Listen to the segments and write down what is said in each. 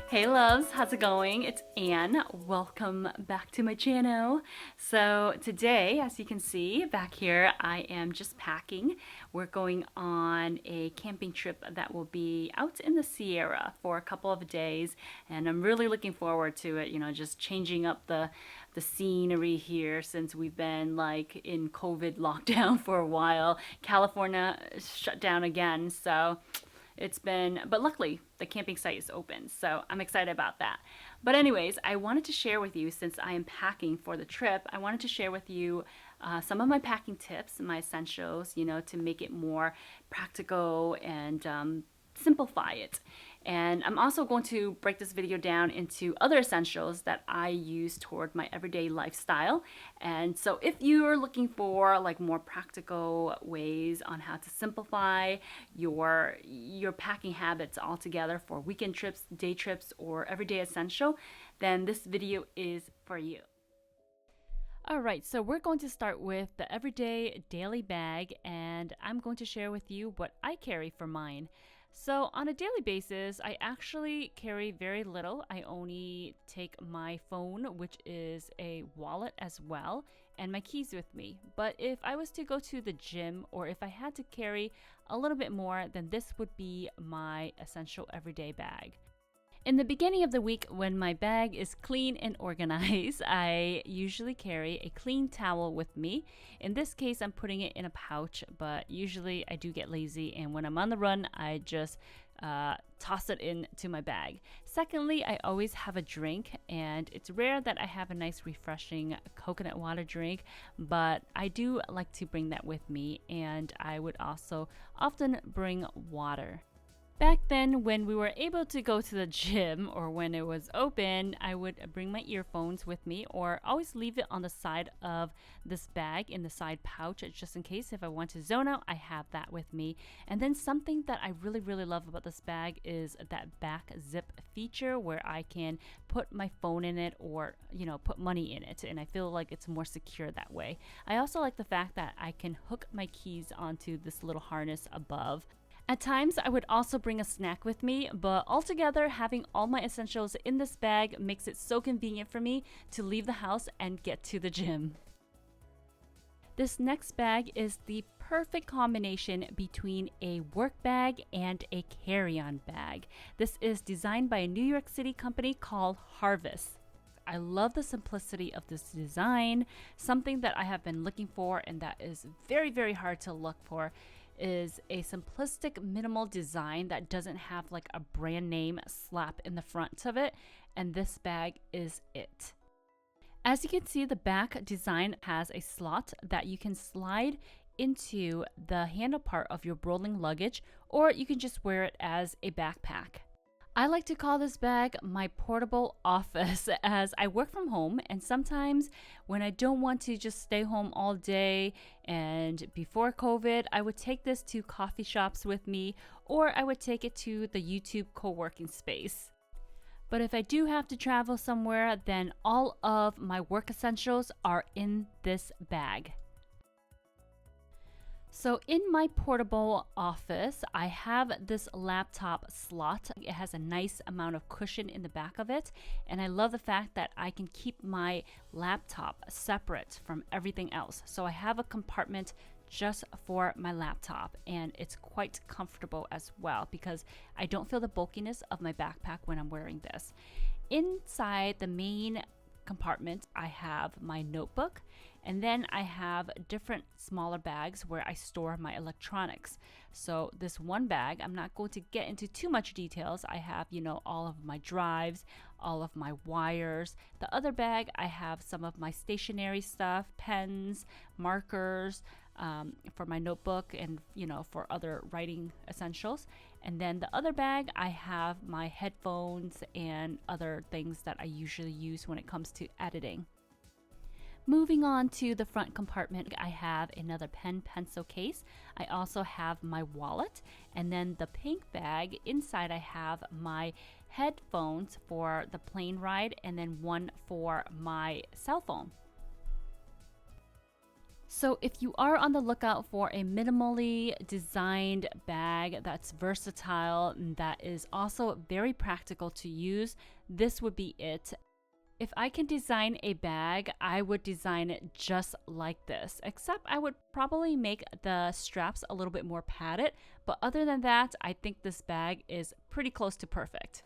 Hey loves, how's it going? It's Anne. Welcome back to my channel. So today, as you can see back here, I am just packing. We're going on a camping trip that will be out in the Sierra for a couple of days, and I'm really looking forward to it, just changing up the scenery here since we've been like in COVID lockdown for a while. California shut down again, so but luckily the camping site is open, so I'm excited about that. But anyways, I wanted to share with you, since I am packing for the trip, I wanted to share with you some of my packing tips, my essentials, to make it more practical and simplify it. And I'm also going to break this video down into other essentials that I use toward my everyday lifestyle. And so if you're looking for like more practical ways on how to simplify your packing habits altogether for weekend trips, day trips, or everyday essential, then this video is for you. All right, so we're going to start with the everyday daily bag, and I'm going to share with you what I carry for mine. So on a daily basis, I actually carry very little. I only take my phone, which is a wallet as well, and my keys with me. But if I was to go to the gym, or if I had to carry a little bit more, then this would be my essential everyday bag. In the beginning of the week, when my bag is clean and organized, I usually carry a clean towel with me. In this case, I'm putting it in a pouch, but usually I do get lazy, and when I'm on the run, I just toss it into my bag. Secondly, I always have a drink, and it's rare that I have a nice refreshing coconut water drink, but I do like to bring that with me, and I would also often bring water. Back then, when we were able to go to the gym or when it was open, I would bring my earphones with me, or always leave it on the side of this bag in the side pouch, just in case if I want to zone out, I have that with me. And then something that I really love about this bag is that back zip feature where I can put my phone in it, or put money in it, and I feel like it's more secure that way. I also like the fact that I can hook my keys onto this little harness above. At times, I would also bring a snack with me, but altogether, having all my essentials in this bag makes it so convenient for me to leave the house and get to the gym. This next bag is the perfect combination between a work bag and a carry-on bag. This is designed by a New York City company called Haerfest. I love the simplicity of this design. Something that I have been looking for, and that is very hard to look for, is a simplistic minimal design that doesn't have like a brand name slap in the front of it, and this bag is it. As you can see, the back design has a slot that you can slide into the handle part of your rolling luggage, or you can just wear it as a backpack. I like to call this bag my portable office, as I work from home, and sometimes when I don't want to just stay home all day, and before COVID, I would take this to coffee shops with me, or I would take it to the YouTube co-working space. But if I do have to travel somewhere, then all of my work essentials are in this bag. So in my portable office, I have this laptop slot. It has a nice amount of cushion in the back of it, and I love the fact that I can keep my laptop separate from everything else. So I have a compartment just for my laptop, and it's quite comfortable as well because I don't feel the bulkiness of my backpack when I'm wearing this. Inside the main compartment, I have my notebook, and then I have different smaller bags where I store my electronics. So this one bag, I'm not going to get into too much details. I have, all of my drives, all of my wires. The other bag, I have some of my stationery stuff, pens, markers, for my notebook, and for other writing essentials. And then the other bag, I have my headphones and other things that I usually use when it comes to editing. Moving on to the front compartment, I have another pen pencil case. I also have my wallet, and then the pink bag inside, I have my headphones for the plane ride, and then one for my cell phone. So if you are on the lookout for a minimally designed bag that's versatile and that is also very practical to use, this would be it. If I can design a bag, I would design it just like this, except I would probably make the straps a little bit more padded. But other than that, I think this bag is pretty close to perfect.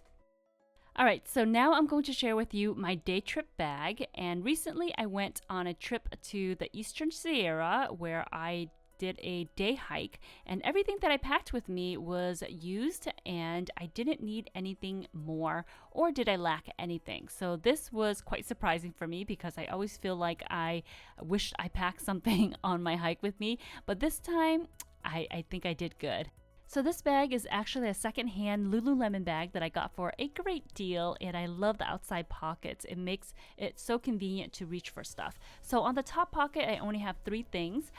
All right, so now I'm going to share with you my day trip bag. And recently I went on a trip to the Eastern Sierra where I did a day hike, and everything that I packed with me was used and I didn't need anything more, or did I lack anything. So this was quite surprising for me because I always feel like I wished I packed something on my hike with me, but this time I think I did good. So this bag is actually a secondhand Lululemon bag that I got for a great deal, and I love the outside pockets. It makes it so convenient to reach for stuff. So on the top pocket, I only have three things.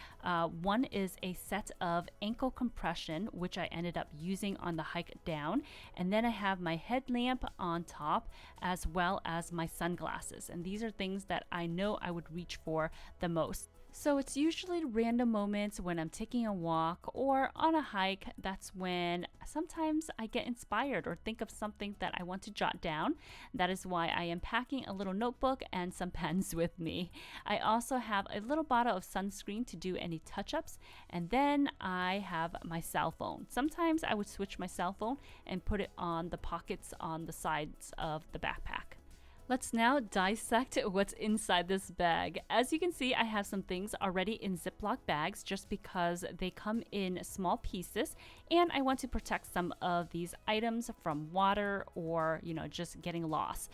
One is a set of ankle compression, which I ended up using on the hike down. And then I have my headlamp on top, as well as my sunglasses. And these are things that I know I would reach for the most. So it's usually random moments when I'm taking a walk or on a hike. That's when sometimes I get inspired or think of something that I want to jot down. That is why I am packing a little notebook and some pens with me. I also have a little bottle of sunscreen to do any touch-ups, and then I have my cell phone. Sometimes I would switch my cell phone and put it on the pockets on the sides of the backpack. Let's now dissect what's inside this bag. As you can see, I have some things already in Ziploc bags just because they come in small pieces, and I want to protect some of these items from water or, just getting lost.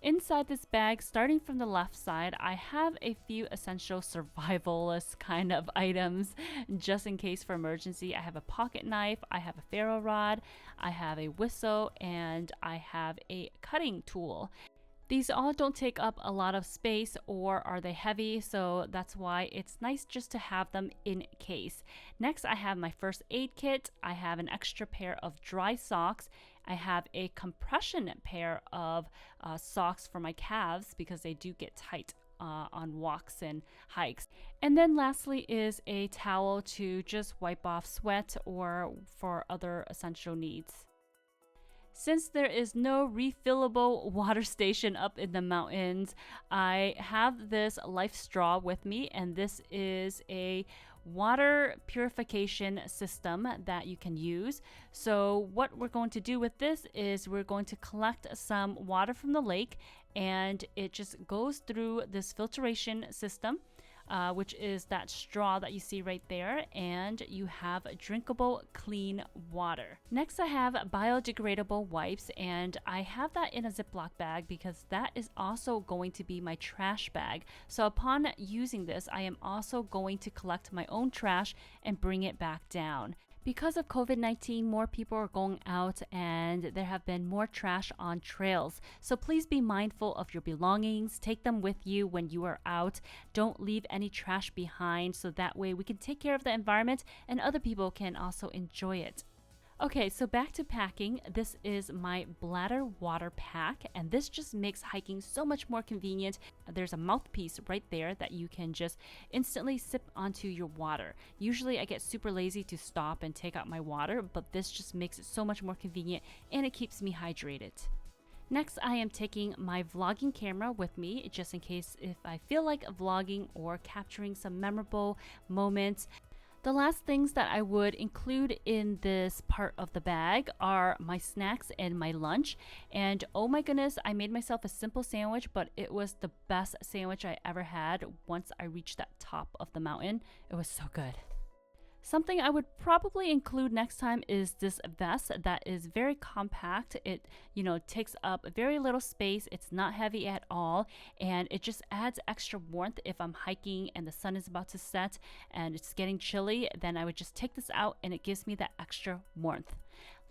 Inside this bag, starting from the left side, I have a few essential survivalist kind of items just in case for emergency. I have a pocket knife, I have a ferro rod, I have a whistle, and I have a cutting tool. These all don't take up a lot of space, or are they heavy, so that's why it's nice just to have them in case. Next, I have my first aid kit. I have an extra pair of dry socks. I have a compression pair of socks for my calves because they do get tight on walks and hikes. And then lastly is a towel to just wipe off sweat or for other essential needs. Since there is no refillable water station up in the mountains, I have this Life straw with me, and this is a water purification system that you can use. So what we're going to do with this is we're going to collect some water from the lake, and it just goes through this filtration system, which is that straw that you see right there, and you have drinkable clean water. Next, I have biodegradable wipes, and I have that in a Ziploc bag because that is also going to be my trash bag. So upon using this, I am also going to collect my own trash and bring it back down. Because of COVID-19, more people are going out and there have been more trash on trails. So please be mindful of your belongings. Take them with you when you are out. Don't leave any trash behind, so that way we can take care of the environment and other people can also enjoy it. Okay, so back to packing. This is my bladder water pack, and this just makes hiking so much more convenient. There's a mouthpiece right there that you can just instantly sip onto your water. Usually I get super lazy to stop and take out my water, but this just makes it so much more convenient and it keeps me hydrated. Next, I am taking my vlogging camera with me just in case if I feel like vlogging or capturing some memorable moments. The last things that I would include in this part of the bag are my snacks and my lunch. And oh my goodness, I made myself a simple sandwich, but it was the best sandwich I ever had once I reached that top of the mountain. It was so good. Something I would probably include next time is this vest that is very compact. It, takes up very little space. It's not heavy at all, and it just adds extra warmth if I'm hiking and the sun is about to set and it's getting chilly. Then I would just take this out and it gives me that extra warmth.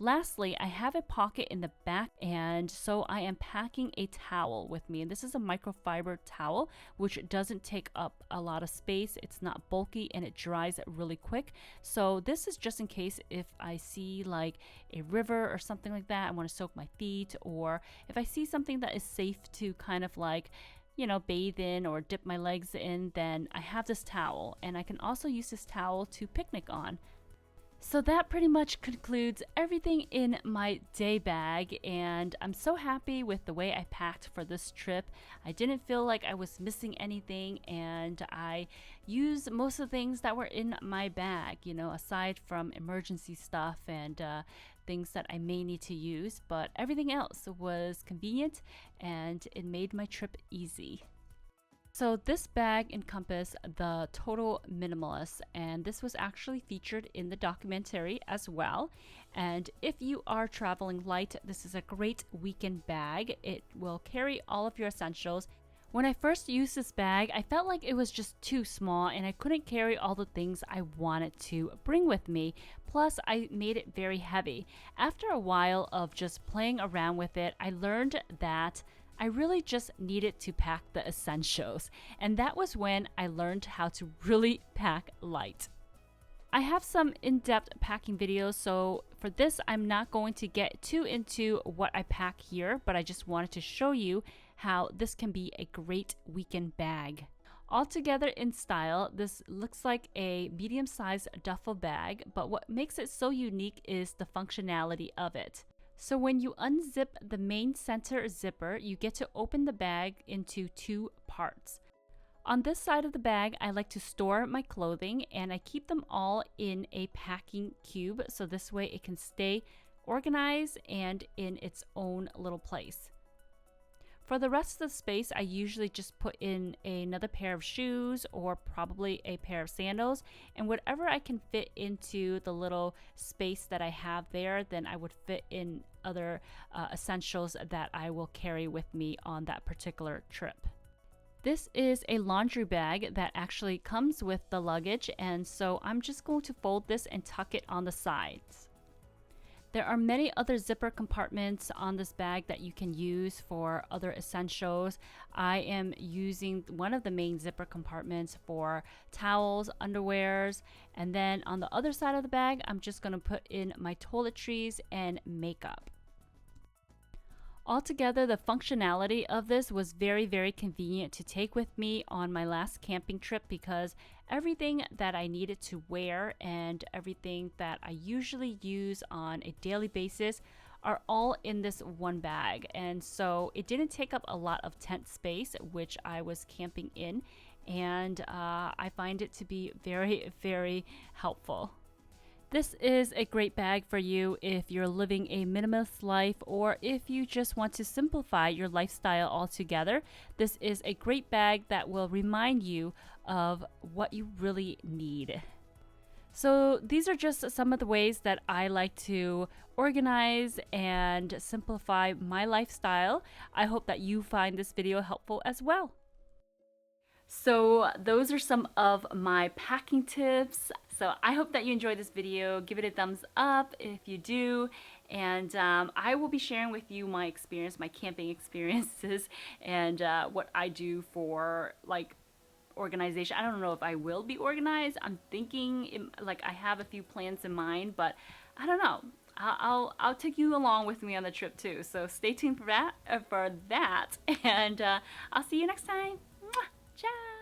Lastly, I have a pocket in the back, and so I am packing a towel with me. And this is a microfiber towel, which doesn't take up a lot of space. It's not bulky and it dries really quick. So this is just in case if I see like a river or something like that, I want to soak my feet, or if I see something that is safe to kind of like bathe in or dip my legs in, then I have this towel, and I can also use this towel to picnic on. So that pretty much concludes everything in my day bag, and I'm so happy with the way I packed for this trip. I didn't feel like I was missing anything, and I used most of the things that were in my bag, aside from emergency stuff and things that I may need to use, but everything else was convenient and it made my trip easy. So this bag encompassed the total minimalist, and this was actually featured in the documentary as well. And if you are traveling light, this is a great weekend bag. It will carry all of your essentials. When I first used this bag, I felt like it was just too small and I couldn't carry all the things I wanted to bring with me. Plus, I made it very heavy. After a while of just playing around with it, I learned that I really just needed to pack the essentials, and that was when I learned how to really pack light. I have some in-depth packing videos, so for this I'm not going to get too into what I pack here, but I just wanted to show you how this can be a great weekend bag. Altogether in style, this looks like a medium-sized duffel bag, but what makes it so unique is the functionality of it. So when you unzip the main center zipper, you get to open the bag into two parts. On this side of the bag, I like to store my clothing, and I keep them all in a packing cube, so this way it can stay organized and in its own little place. For the rest of the space, I usually just put in another pair of shoes or probably a pair of sandals, and whatever I can fit into the little space that I have there, then I would fit in other essentials that I will carry with me on that particular trip. This is a laundry bag that actually comes with the luggage, and so I'm just going to fold this and tuck it on the sides. There are many other zipper compartments on this bag that you can use for other essentials. I am using one of the main zipper compartments for towels, underwears, and then on the other side of the bag, I'm just going to put in my toiletries and makeup. Altogether, the functionality of this was very, very convenient to take with me on my last camping trip because everything that I needed to wear and everything that I usually use on a daily basis are all in this one bag. And so it didn't take up a lot of tent space, which I was camping in, and I find it to be very, very helpful. This is a great bag for you if you're living a minimalist life or if you just want to simplify your lifestyle altogether. This is a great bag that will remind you of what you really need. So these are just some of the ways that I like to organize and simplify my lifestyle. I hope that you find this video helpful as well. So those are some of my packing tips. So I hope that you enjoyed this video. Give it a thumbs up if you do. And I will be sharing with you my experience, my camping experiences, and what I do for like organization. I don't know if I will be organized. I'm thinking I have a few plans in mind, but I don't know. I'll take you along with me on the trip too. So stay tuned for that. And I'll see you next time. Mwah! Ciao.